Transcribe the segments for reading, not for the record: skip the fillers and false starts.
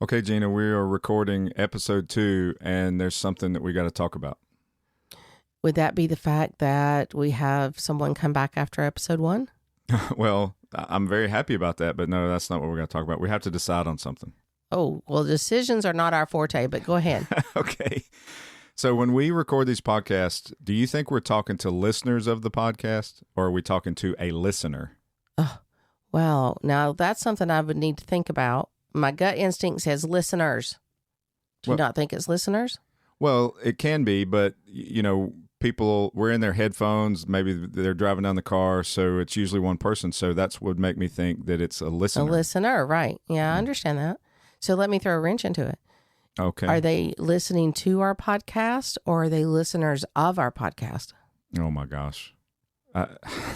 Okay, Gina, we are recording episode 2, and there's something that we got to talk about. Would that be the fact that we have someone come back after episode 1? Well, I'm very happy about that, but no, that's not what we're going to talk about. We have to decide on something. Oh, well, decisions are not our forte, but go ahead. Okay. So when we record these podcasts, do you think we're talking to listeners of the podcast, or are we talking to a listener? Well, now that's something I would need to think about. My gut instinct says listeners. Do you not think it's listeners? Well, it can be, but, people, we're in their headphones. Maybe they're driving down the car, so it's usually one person. So that's what would make me think that it's a listener. A listener, right. Yeah, I understand that. So let me throw a wrench into it. Okay. Are they listening to our podcast, or are they listeners of our podcast? Oh, my gosh.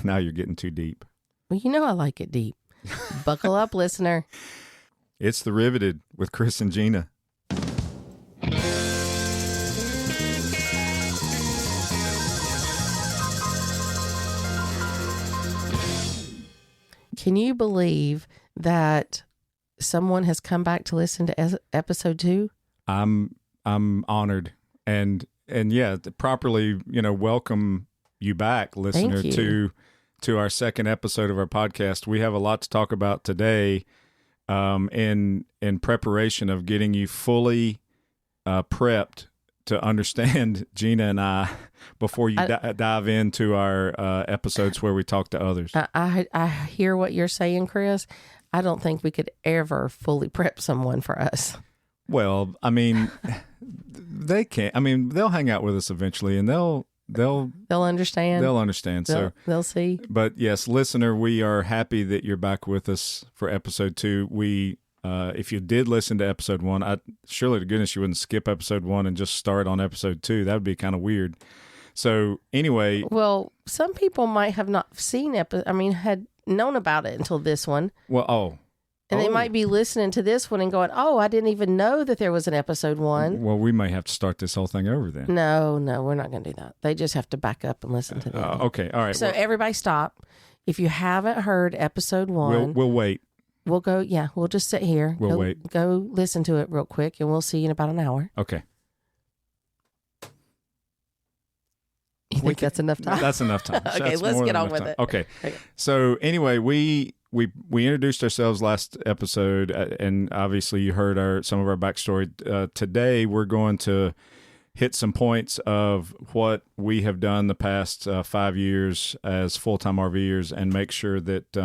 Now you're getting too deep. Well, you know I like it deep. Buckle up, listener. It's The Riveted with Chris and Gina. Can you believe that someone has come back to listen to episode 2? I'm honored and yeah, to properly, welcome you back, listener, Thank you. to our second episode of our podcast. We have a lot to talk about today. In preparation of getting you fully prepped to understand Gina and I before you dive into our episodes where we talk to others. I hear what you're saying, Chris. I don't think we could ever fully prep someone for us. Well, I mean, they can't. I mean, they'll hang out with us eventually, and they'll understand. They'll understand. They'll see. But yes, listener, we are happy that you're back with us for episode 2. We, if you did listen to episode 1, surely to goodness you wouldn't skip episode 1 and just start on episode 2. That would be kind of weird. So anyway, well, some people might have not seen had known about it until this one. Well, and they might be listening to this one and going, "Oh, I didn't even know that there was an episode 1." Well, we may have to start this whole thing over then. No, we're not going to do that. They just have to back up and listen to that. Okay, all right. So everybody stop. If you haven't heard episode 1, we'll wait. We'll go. Yeah, we'll just sit here. We'll wait. Go listen to it real quick, and we'll see you in about an hour. Okay. You think that's enough time? That's enough time. Okay, let's get on with it. Okay. So anyway, we introduced ourselves last episode, and obviously you heard some of our backstory. Today we're going to hit some points of what we have done the past 5 years as full-time RVers, and make sure that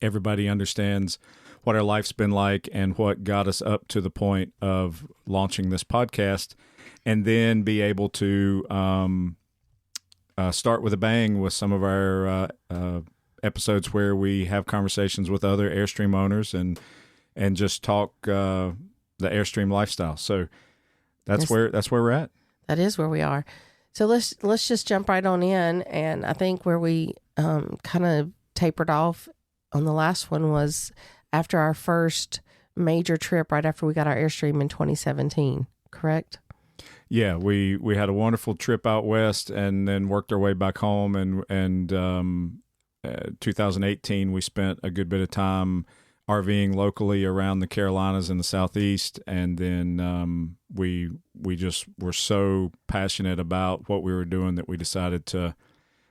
everybody understands what our life's been like and what got us up to the point of launching this podcast, and then be able to start with a bang with some of our episodes where we have conversations with other Airstream owners and just talk the Airstream lifestyle. So that's where we're at. That is where we are. So let's just jump right on in. And I think where we kind of tapered off on the last one was after our first major trip, right after we got our Airstream in 2017, correct? Yeah, we had a wonderful trip out west, and then worked our way back home. And 2018, we spent a good bit of time RVing locally around the Carolinas and the Southeast. And then we just were so passionate about what we were doing that we decided to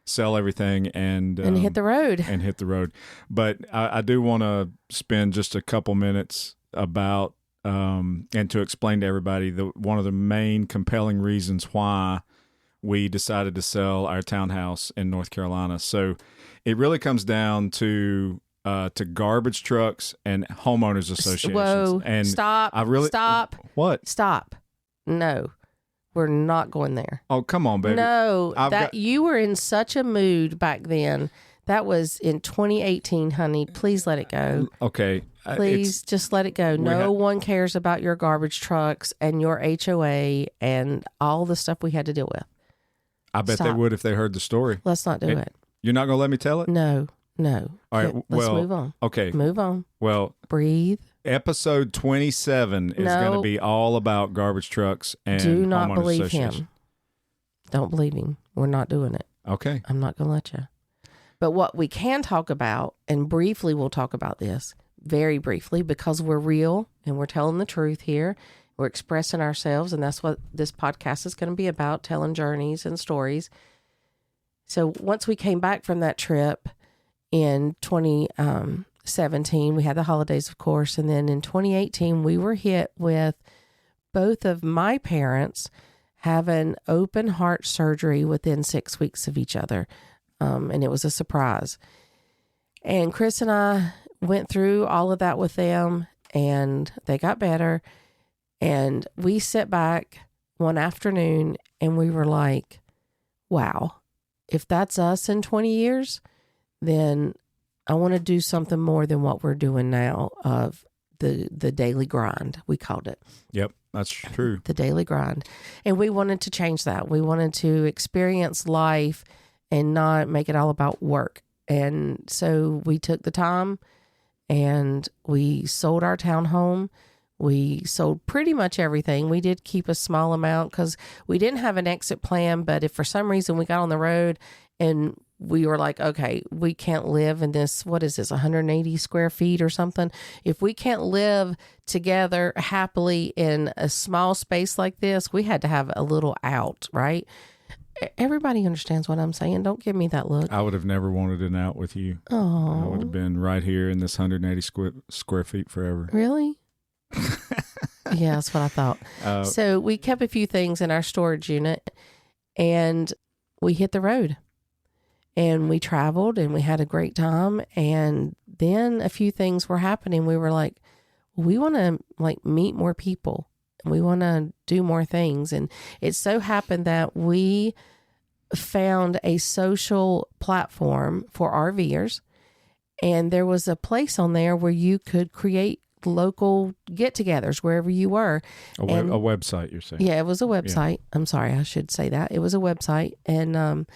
sell everything and hit the road. But I do want to spend just a couple minutes about and to explain to everybody one of the main compelling reasons why we decided to sell our townhouse in North Carolina. So it really comes down to garbage trucks and homeowners associations. Whoa! And stop! What? Stop! No, we're not going there. Oh, come on, baby. No, you were in such a mood back then. That was in 2018, honey. Please let it go. Okay. Please just let it go. No one cares about your garbage trucks and your HOA and all the stuff we had to deal with. I bet they would if they heard the story. Let's not do it. You're not going to let me tell it? No. All right. Let's move on. Okay. Move on. Well, breathe. Episode 27 is going to be all about garbage trucks and do not homeowners believe associations. him. Don't believe him. We're not doing it. Okay. I'm not going to let you. But what we can talk about, and briefly we'll talk about this, very briefly because we're real and we're telling the truth here. We're expressing ourselves, and that's what this podcast is going to be about, telling journeys and stories. So once we came back from that trip in 2017, we had the holidays, of course, and then in 2018, we were hit with both of my parents having open heart surgery within 6 weeks of each other, and it was a surprise. And Chris and I went through all of that with them, and they got better. And we sat back one afternoon and we were like, wow, if that's us in 20 years, then I want to do something more than what we're doing now of the daily grind, we called it. Yep, that's true. The daily grind. And we wanted to change that. We wanted to experience life and not make it all about work. And so we took the time and we sold our townhome. We sold pretty much everything. We did keep a small amount because we didn't have an exit plan. But if for some reason we got on the road and we were like, okay, we can't live in this, what is this, 180 square feet or something? If we can't live together happily in a small space like this, we had to have a little out, right? Everybody understands what I'm saying. Don't give me that look. I would have never wanted an out with you. Oh, I would have been right here in this 180 square feet forever. Really? Yeah, that's what I thought. So we kept a few things in our storage unit and we hit the road and we traveled and we had a great time. And then a few things were happening. We were like, we want to meet more people. We want to do more things. And it so happened that we found a social platform for RVers. And there was a place on there where you could create local get-togethers wherever you were. A website, you're saying? Yeah, it was a website. Yeah. I'm sorry, I should say that. It was a website. And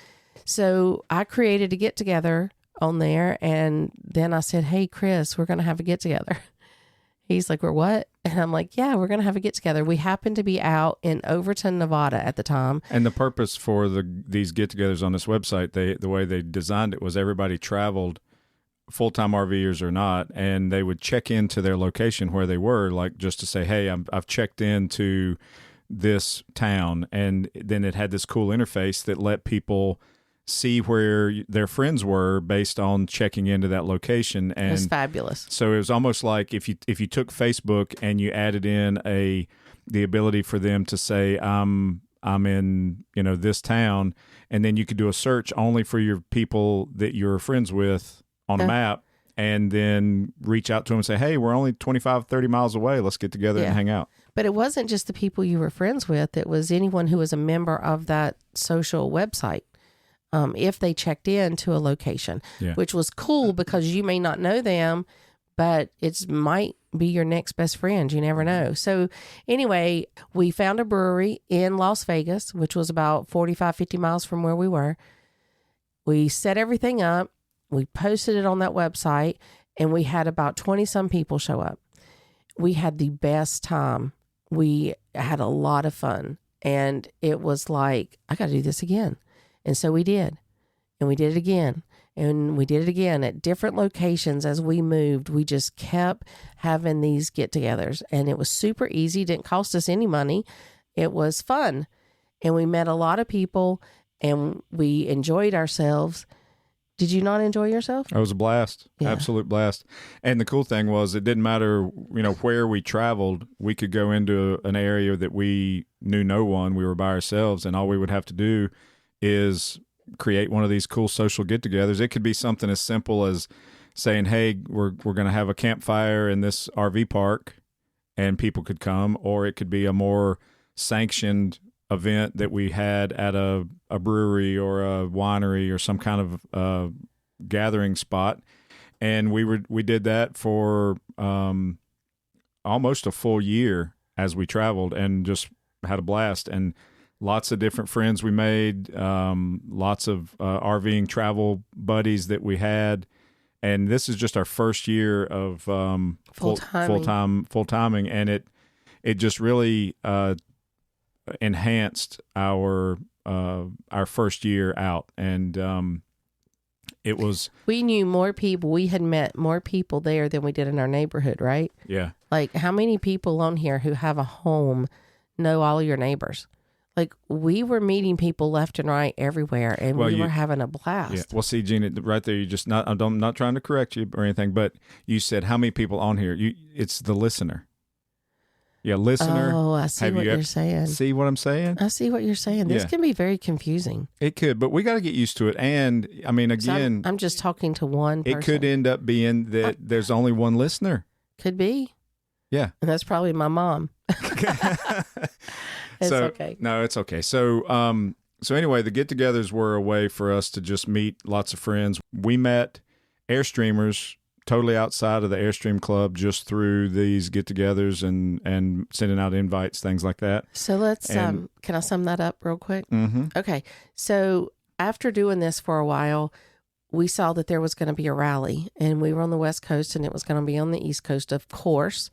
so I created a get-together on there. And then I said, hey, Chris, we're going to have a get-together. He's like, we're what? And I'm like, yeah, we're going to have a get-together. We happened to be out in Overton, Nevada at the time. And the purpose for these get-togethers on this website, the way they designed it was everybody traveled, full-time RVers or not, and they would check into their location where they were, like just to say, hey, I've checked into this town. And then it had this cool interface that let people see where their friends were based on checking into that location. And it was fabulous. So it was almost like if you took Facebook and you added in the ability for them to say, I'm in, this town, and then you could do a search only for your people that you're friends with on a map, and then reach out to them and say, hey, we're only 25, 30 miles away. Let's get together and hang out. But it wasn't just the people you were friends with. It was anyone who was a member of that social website. If they checked in to a location, which was cool because you may not know them, but it might be your next best friend. You never know. So anyway, we found a brewery in Las Vegas, which was about 45, 50 miles from where we were. We set everything up. We posted it on that website, and we had about 20 some people show up. We had the best time. We had a lot of fun, and it was like, I got to do this again. And so we did, and we did it again, and we did it again at different locations as we moved. We just kept having these get-togethers, and it was super easy. Didn't cost us any money. It was fun, and we met a lot of people, and we enjoyed ourselves. Did you not enjoy yourself? It was a blast. Yeah. Absolute blast. And the cool thing was it didn't matter, where we traveled. We could go into an area that we knew no one. We were by ourselves, and all we would have to do is create one of these cool social get-togethers. It could be something as simple as saying, hey, we're going to have a campfire in this RV park, and people could come, or it could be a more sanctioned event that we had at a brewery or a winery or some kind of gathering spot. And we did that for almost a full year as we traveled, and just had a blast. And lots of different friends we made, lots of RVing travel buddies that we had. And this is just our first year of full timing, and it just really enhanced our first year out. And it was, We knew more people. We had met more people there than we did in our neighborhood, right? yeah. Like, how many people on here who have a home know all your neighbors? Like, we were meeting people left and right everywhere, and we were having a blast. Yeah. Well, see, Gina, right there, you just I'm not trying to correct you or anything, but you said how many people on here? It's the listener. Yeah, listener. Oh, I see what you're saying. See what I'm saying? I see what you're saying. This can be very confusing. It could, but we got to get used to it. And I mean, again, I'm just talking to one person. It could end up being that there's only one listener. Could be. Yeah. And that's probably my mom. It's okay. No, it's okay. So anyway, the get-togethers were a way for us to just meet lots of friends. We met Airstreamers totally outside of the Airstream Club just through these get-togethers and sending out invites, things like that. So let's, can I sum that up real quick? Mm-hmm. Okay. So after doing this for a while, we saw that there was going to be a rally, and we were on the West Coast, and it was going to be on the East Coast, of course,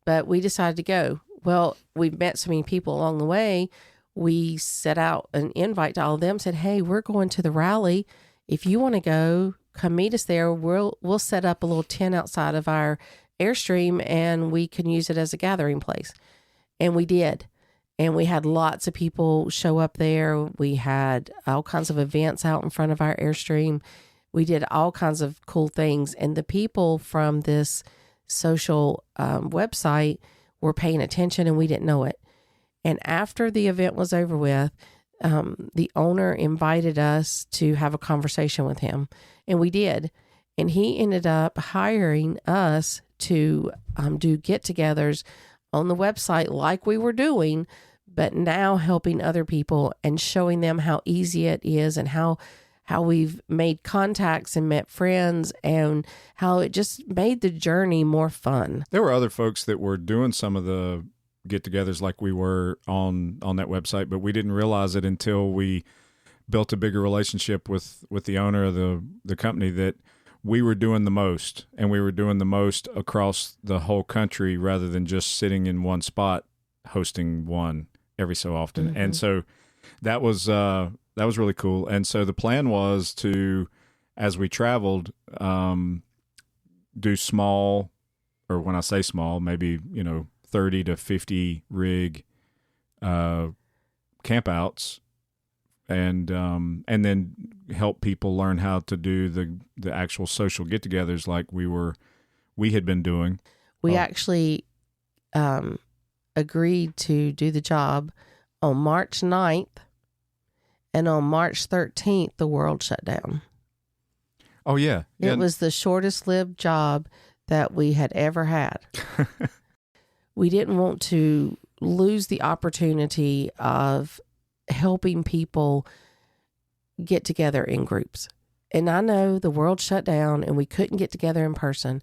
but we decided to go. Well, we've met so many people along the way. We set out an invite to all of them, said, hey, we're going to the rally. If you want to go, come meet us there. We'll set up a little tent outside of our Airstream, and we can use it as a gathering place. And we did. And we had lots of people show up there. We had all kinds of events out in front of our Airstream. We did all kinds of cool things. And the people from this social website were paying attention, and we didn't know it. And after the event was over with, the owner invited us to have a conversation with him, and we did. And he ended up hiring us to do get-togethers on the website like we were doing, but now helping other people and showing them how easy it is, and how we've made contacts and met friends, and how it just made the journey more fun. There were other folks that were doing some of the get-togethers like we were on that website, but we didn't realize it until we built a bigger relationship with the owner of the company, that we were doing the most, and we were doing the most across the whole country rather than just sitting in one spot hosting one every so often. Mm-hmm. And so that was really cool. And so the plan was to, as we traveled, do small, or when I say small, maybe 30 to 50 rig campouts, and then help people learn how to do the actual social get-togethers like we had been doing. We actually agreed to do the job on March 9th, and on March 13th, the world shut down. Oh, yeah. It was the shortest lived job that we had ever had. We didn't want to lose the opportunity of helping people get together in groups. And I know the world shut down and we couldn't get together in person,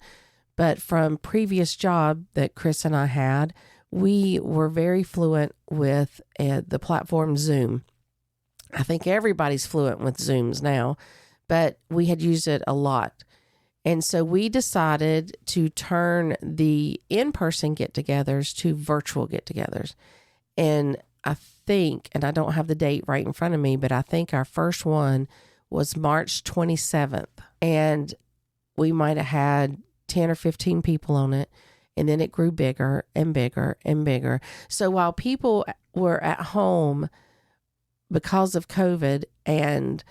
but from previous job that Chris and I had, we were very fluent with the platform Zoom. I think everybody's fluent with Zooms now, but we had used it a lot. And so we decided to turn the in-person get-togethers to virtual get-togethers. And I think, and I don't have the date right in front of me, but I think our first one was March 27th. And we might have had 10 or 15 people on it. And then it grew bigger and bigger and bigger. So while people were at home because of COVID, and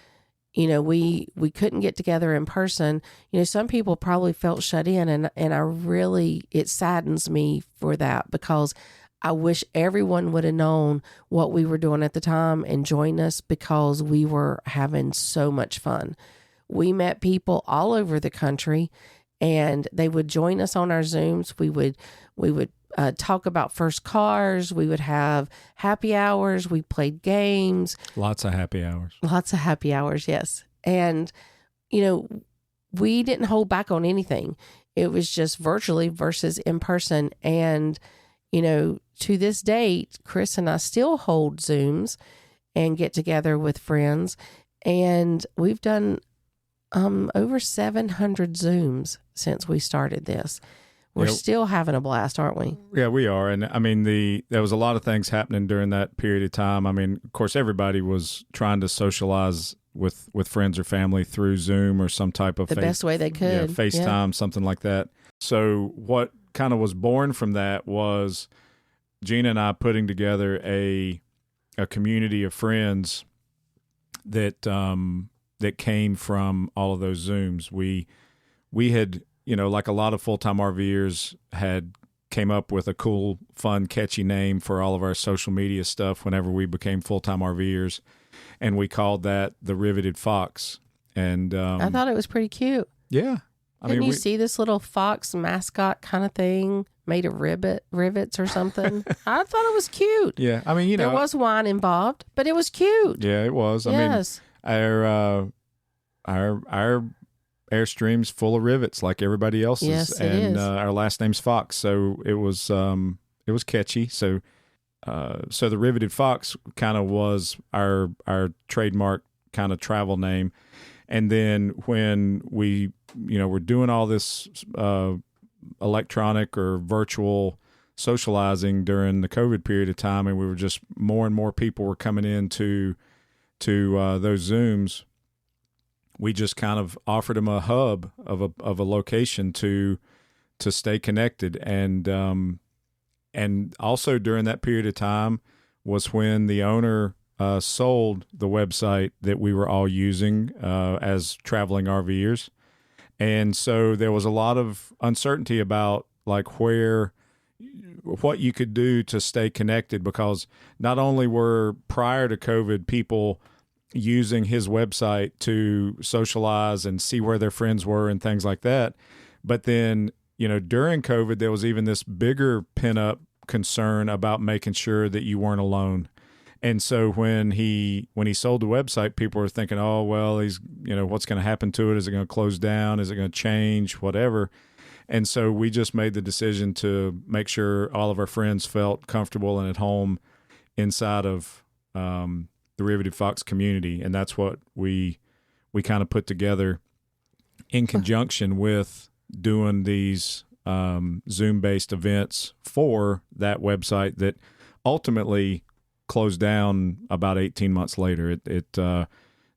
we couldn't get together in person, some people probably felt shut in, and it saddens me for that, because I wish everyone would have known what we were doing at the time and joined us, because we were having so much fun. We met people all over the country, and they would join us on our Zooms. We would talk about first cars. We would have happy hours. We played games. Lots of happy hours. Yes. And, we didn't hold back on anything. It was just virtually versus in person. And, to this date, Chris and I still hold Zooms and get together with friends. And we've done over 700 Zooms since we started this. We're still having a blast, aren't we? Yeah, we are. And I mean, there was a lot of things happening during that period of time. I mean, of course, everybody was trying to socialize with friends or family through Zoom or some type of the best way they could. FaceTime, something like that. So what kind of was born from that was Gina and I putting together a community of friends that that came from all of those Zooms. We had, like a lot of full-time RVers had came up with a cool, fun, catchy name for all of our social media stuff whenever we became full-time RVers, and we called that the Riveted Fox. And I thought it was pretty cute. Yeah. Didn't you see this little fox mascot kind of thing made of rivets or something? I thought it was cute. Yeah. There was wine involved, but it was cute. Yeah, it was. Yes. Our Airstream's full of rivets like everybody else's. Yes, it is. Our last name's Fox, so it was catchy. So the Riveted Fox kind of was our trademark kind of travel name. And then when we, we're doing all this electronic or virtual socializing during the COVID period of time, and we were just more and more people were coming into those Zooms, we just kind of offered them a hub of a location to stay connected. And also during that period of time was when the owner sold the website that we were all using as traveling RVers. And so there was a lot of uncertainty about like what you could do to stay connected, because not only were prior to COVID people using his website to socialize and see where their friends were and things like that, but then, during COVID, there was even this bigger pent-up concern about making sure that you weren't alone. And so when he sold the website, people were thinking, oh, well, he's, what's going to happen to it? Is it going to close down? Is it going to change? Whatever. And so we just made the decision to make sure all of our friends felt comfortable and at home inside of the Riveted Fox community. And that's what we kind of put together in conjunction with doing these Zoom-based events for that website that ultimately closed down about 18 months later.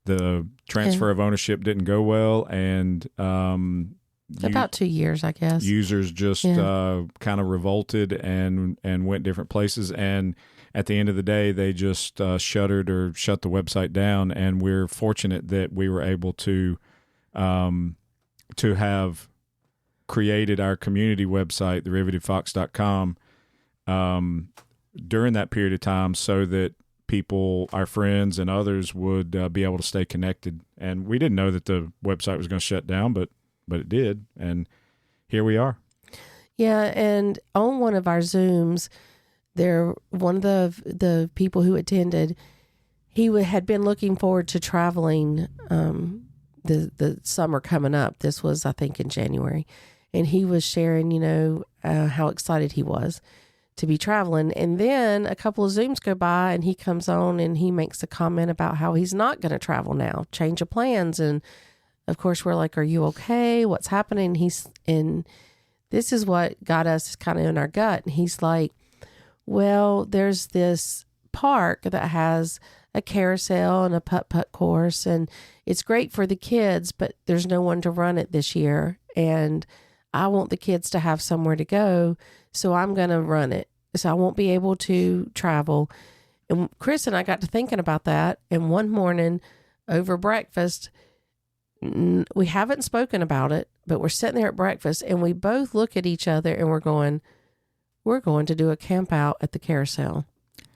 The transfer of ownership didn't go well, and about 2 years, I guess. Users just kind of revolted and went different places, and at the end of the day, they just shuttered or shut the website down. And we're fortunate that we were able to have created our community website, therivetedfox.com, during that period of time, so that people, our friends and others, would be able to stay connected. And we didn't know that the website was going to shut down, but it did, and here we are. Yeah, and on one of our Zooms, one of the people who attended, he had been looking forward to traveling the summer coming up. This was, I think, in January, and he was sharing, how excited he was to be traveling. And then a couple of Zooms go by, and he comes on and he makes a comment about how he's not going to travel now, change of plans. And of course we're like, are you okay? What's happening? And this is what got us kind of in our gut. And he's like, well, there's this park that has a carousel and a putt-putt course, and it's great for the kids, but there's no one to run it this year. And I want the kids to have somewhere to go, so I'm going to run it. So I won't be able to travel. And Chris and I got to thinking about that. And one morning over breakfast, we haven't spoken about it, but we're sitting there at breakfast, and we both look at each other and we're going to do a camp out at the carousel.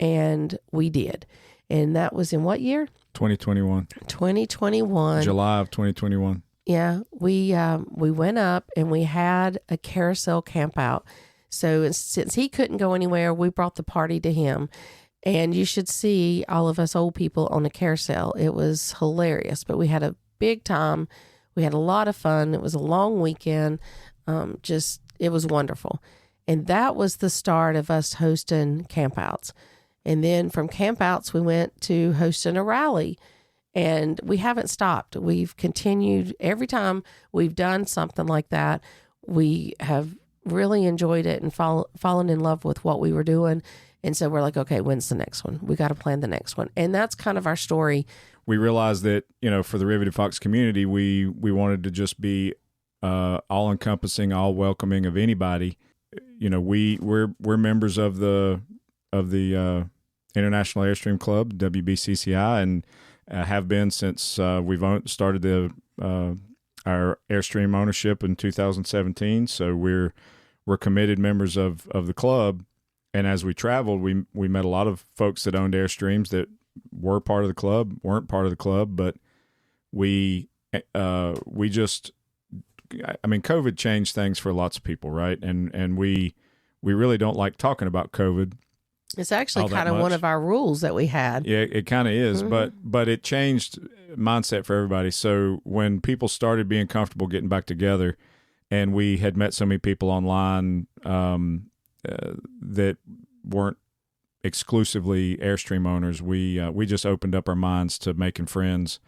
And we did. And that was in what year? 2021. 2021. July of 2021. Yeah. We went up and we had a carousel camp out. So since he couldn't go anywhere, we brought the party to him. And you should see all of us old people on the carousel. It was hilarious, but we had a big time. We had a lot of fun. It was a long weekend. It was wonderful. And that was the start of us hosting campouts. And then from campouts, we went to hosting a rally. And we haven't stopped. We've continued. Every time we've done something like that, we have really enjoyed it and fallen in love with what we were doing. And so we're like, okay, when's the next one? We got to plan the next one. And that's kind of our story we realized that, for the Riveted Fox community, we wanted to just be all encompassing, all welcoming of anybody. We're members of the International Airstream Club, WBCCI, and have been since we've started our Airstream ownership in 2017. So we're committed members of the club. And as we traveled, we met a lot of folks that owned Airstreams that were part of the club, weren't part of the club, but we just, COVID changed things for lots of people, right? And we really don't like talking about COVID. It's actually kind of one of our rules that we had. Yeah, it kind of is, but it changed mindset for everybody. So when people started being comfortable getting back together, and we had met so many people online that weren't exclusively Airstream owners, we just opened up our minds to making friends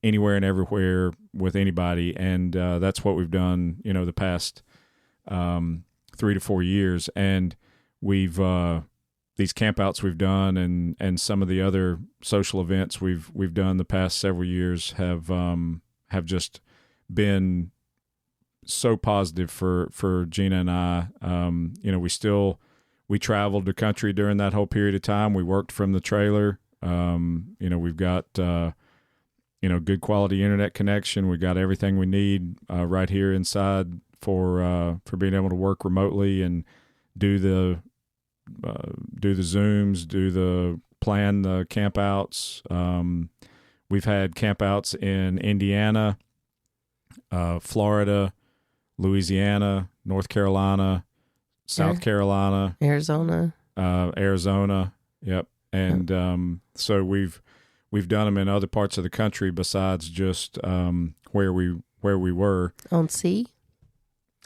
anywhere and everywhere with anybody, and that's what we've done, the past 3 to 4 years, and we've these campouts we've done and some of the other social events we've done the past several years have just been so positive for Gina and I. We traveled the country during that whole period of time. We worked from the trailer. We've got good quality internet connection. We got everything we need right here inside for being able to work remotely and do the Zooms, plan the campouts. We've had campouts in Indiana, Florida, Louisiana, North Carolina, South Carolina, Arizona. Yep. And so we've done them in other parts of the country besides just where we were. On sea?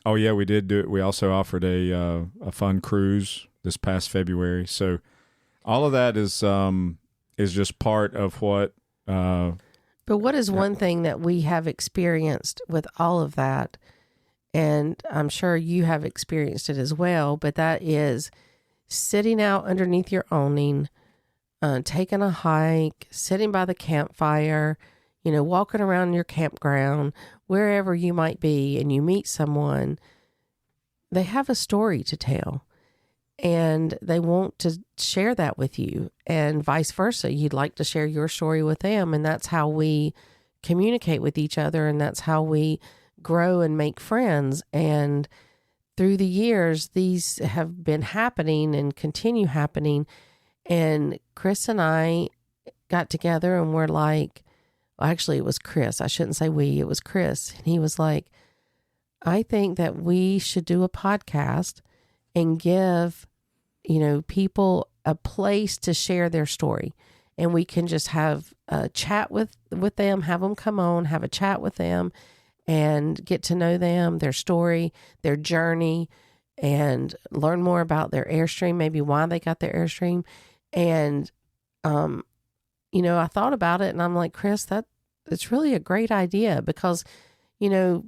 Oh yeah, we did do it. We also offered a fun cruise this past February. So all of that is just part of what. But what is one thing that we have experienced with all of that, and I'm sure you have experienced it as well, but that is sitting out underneath your awning, taking a hike, sitting by the campfire, walking around your campground, wherever you might be, and you meet someone, they have a story to tell. And they want to share that with you, and vice versa. You'd like to share your story with them, and that's how we communicate with each other, and that's how we grow and make friends. And through the years, these have been happening and continue happening. And Chris and I got together, and we're like, well, actually, it was Chris. I shouldn't say we. It was Chris. And he was like, I think that we should do a podcast and give people a place to share their story, and we can just have a chat with them, have them come on, have a chat with them, and get to know them, their story, their journey, and learn more about their Airstream, maybe why they got their Airstream. And I thought about it, and I'm like, Chris, it's really a great idea, because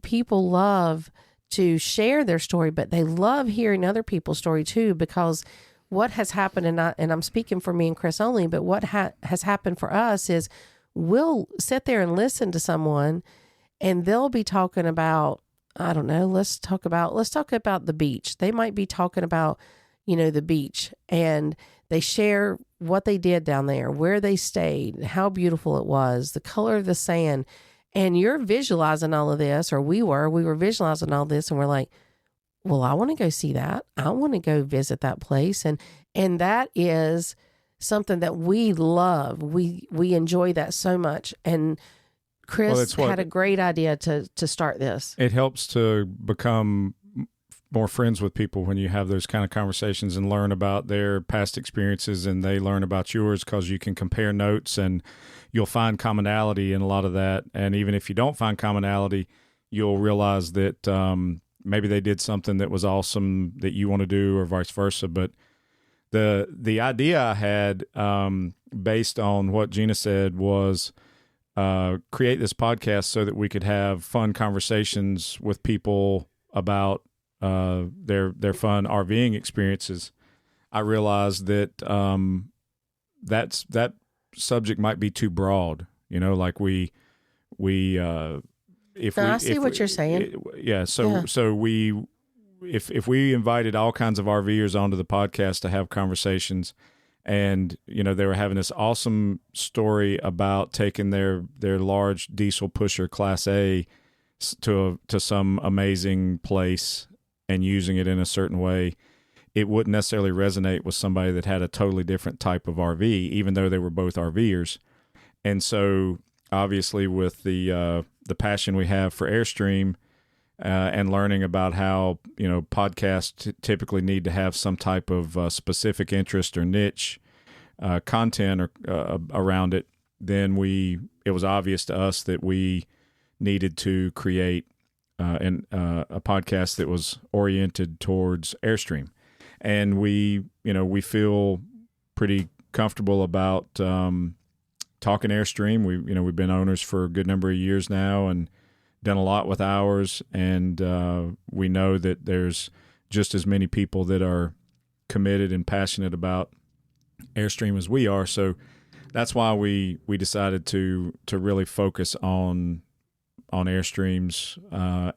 people love to share their story, but they love hearing other people's story too, because what has happened, and I'm speaking for me and Chris only, but what has happened for us is we'll sit there and listen to someone, and they'll be talking about, I don't know, let's talk about the beach. They might be talking about, the beach, and they share what they did down there, where they stayed, how beautiful it was, the color of the sand. And you're visualizing all of this, or we were visualizing all this, and we're like, well, I want to go see that. I want to go visit that place. And that is something that we love. We enjoy that so much. And Chris had a great idea to start this. It helps to become more friends with people when you have those kind of conversations and learn about their past experiences, and they learn about yours, because you can compare notes and you'll find commonality in a lot of that. And even if you don't find commonality, you'll realize that maybe they did something that was awesome that you want to do, or vice versa. But the idea I had, based on what Gina said, was create this podcast so that we could have fun conversations with people about their fun RVing experiences. I realized that that subject might be too broad. like we if No, we I see what you're saying. So we if we invited all kinds of RVers onto the podcast to have conversations, and they were having this awesome story about taking their large diesel pusher Class A to some amazing place and using it in a certain way, it wouldn't necessarily resonate with somebody that had a totally different type of RV, even though they were both RVers. And so obviously with the passion we have for Airstream, and learning about how, podcasts typically need to have some type of specific interest or niche content around it, then it was obvious to us that we needed to create a podcast that was oriented towards Airstream. And we feel pretty comfortable about talking Airstream. We've been owners for a good number of years now and done a lot with ours, and we know that there's just as many people that are committed and passionate about Airstream as we are. So that's why we decided to really focus on Airstreams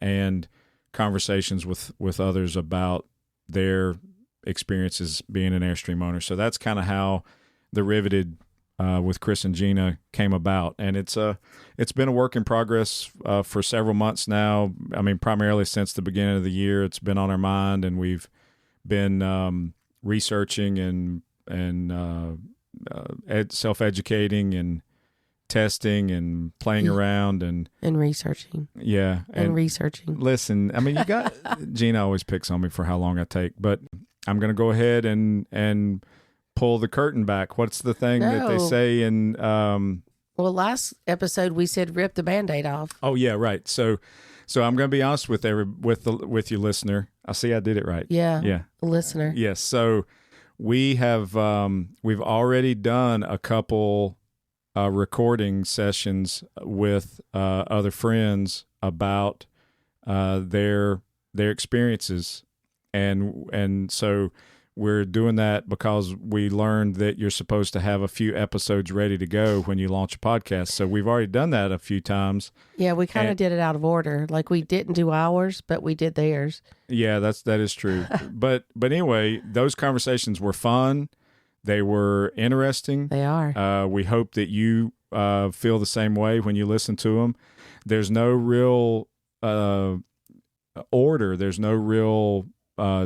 and conversations with others about their experiences being an Airstream owner. So that's kind of how the Riveted with Chris and Gina came about, and it's been a work in progress for several months now. I mean, primarily since the beginning of the year, it's been on our mind, and we've been researching and self-educating and testing and playing around and researching. Yeah, and researching. Listen, I mean, Gina always picks on me for how long I take, but I'm going to go ahead and pull the curtain back. What's the thing that they say in well, last episode we said rip the Band-Aid off. Oh yeah, right. So I'm going to be honest with you, listener. I see I did it right. Yeah. Listener. Yes. So we have we've already done a couple recording sessions with other friends about their experiences, and so we're doing that because we learned that you're supposed to have a few episodes ready to go when you launch a podcast. So we've already done that a few times. Yeah, we kind of did it out of order. Like we didn't do ours, but we did theirs. Yeah, that is true. but anyway, those conversations were fun. They were interesting. They are. We hope that you feel the same way when you listen to them. There's no real order. There's no real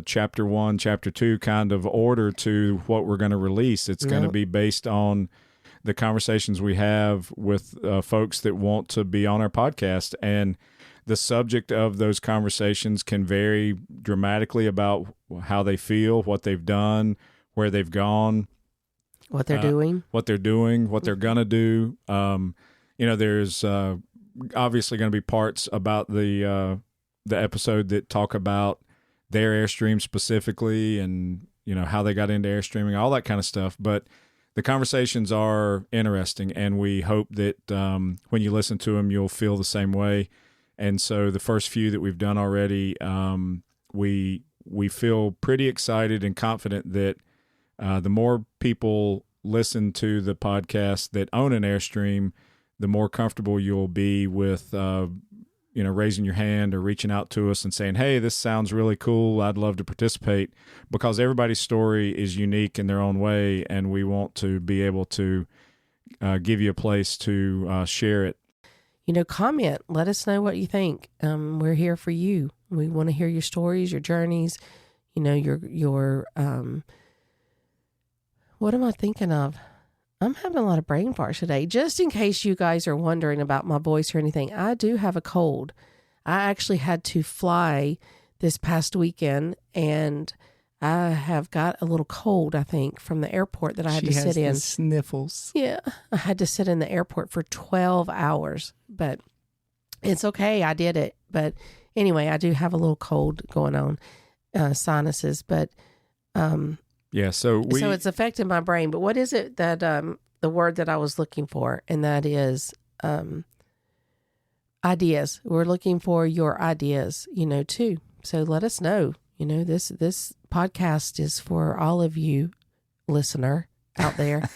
chapter 1, chapter 2 kind of order to what we're going to release. It's going to be based on the conversations we have with folks that want to be on our podcast, and the subject of those conversations can vary dramatically about how they feel, what they've done, where they've gone, what they're doing, what they're going to do. There's obviously going to be parts about the episode that talk about their Airstream specifically, and how they got into Airstreaming, all that kind of stuff. But the conversations are interesting, and we hope that when you listen to them, you'll feel the same way. And so the first few that we've done already, we feel pretty excited and confident that the more people listen to the podcast that own an Airstream, the more comfortable you'll be with raising your hand or reaching out to us and saying, hey, this sounds really cool, I'd love to participate, because everybody's story is unique in their own way, and we want to be able to give you a place to share it. Comment. Let us know what you think. We're here for you. We want to hear your stories, your journeys, your what am I thinking of? I'm having a lot of brain farts today. Just in case you guys are wondering about my voice or anything, I do have a cold. I actually had to fly this past weekend, and I have got a little cold, I think, from the airport that I had to sit in. She has the sniffles. Yeah. I had to sit in the airport for 12 hours, but it's okay. I did it. But anyway, I do have a little cold going on, sinuses, but yeah, so it's affecting my brain. But what is it that the word that I was looking for? And that is ideas. We're looking for your ideas, too. So let us know. This podcast is for all of you, listener out there.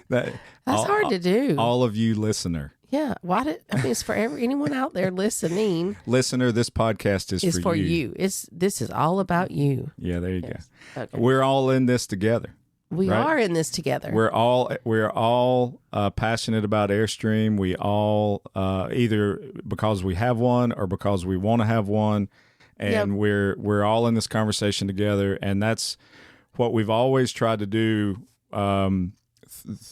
That's hard to do. All of you listener. Yeah. It's for anyone out there listening. Listener, this podcast is for you. This is all about you. Yeah, there you go. Okay. We're all in this together. We are in this together. We're all passionate about Airstream. We all either because we have one or because we want to have one, and we're all in this conversation together. And that's what we've always tried to do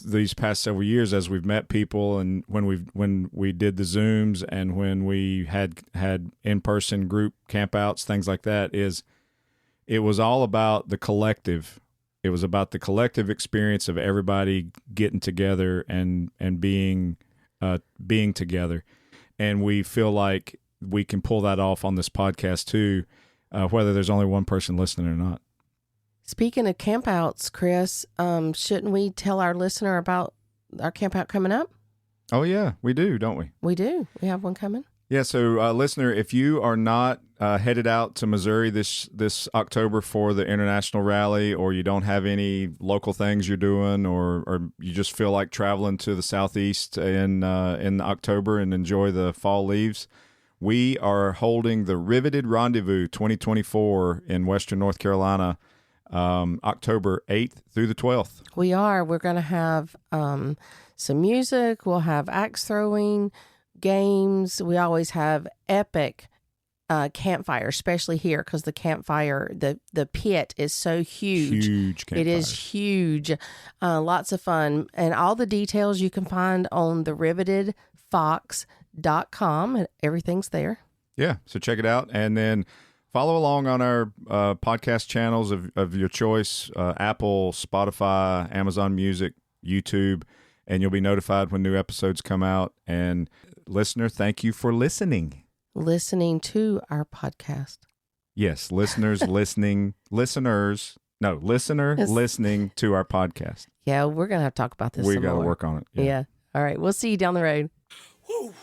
these past several years as we've met people, and when we did the Zooms and when we had in-person group campouts, things like that. It was all about the collective. It was about the collective experience of everybody getting together and being together. And we feel like we can pull that off on this podcast too, whether there's only one person listening or not. Speaking of campouts, Chris, shouldn't we tell our listener about our campout coming up? Oh, yeah, we do, don't we? We do. We have one coming. Yeah, so listener, if you are not headed out to Missouri this October for the International Rally, or you don't have any local things you're doing, or you just feel like traveling to the Southeast in October and enjoy the fall leaves, we are holding the Riveted Rendezvous 2024 in Western North Carolina, October 8th through the 12th. We are. We're going to have some music. We'll have axe throwing, games. We always have epic campfire, especially here because the campfire, the pit is so huge. Huge campfire. It is huge. Lots of fun. And all the details you can find on the rivetedfox.com, and everything's there. Yeah, so check it out. And then follow along on our podcast channels of your choice, Apple, Spotify, Amazon Music, YouTube, and you'll be notified when new episodes come out. And listener, thank you for listening. Listening to our podcast. Yes, listener listening to our podcast. Yeah, we're going to have to talk about this We some got to more. work on it. Yeah. All right. We'll see you down the road. Woo.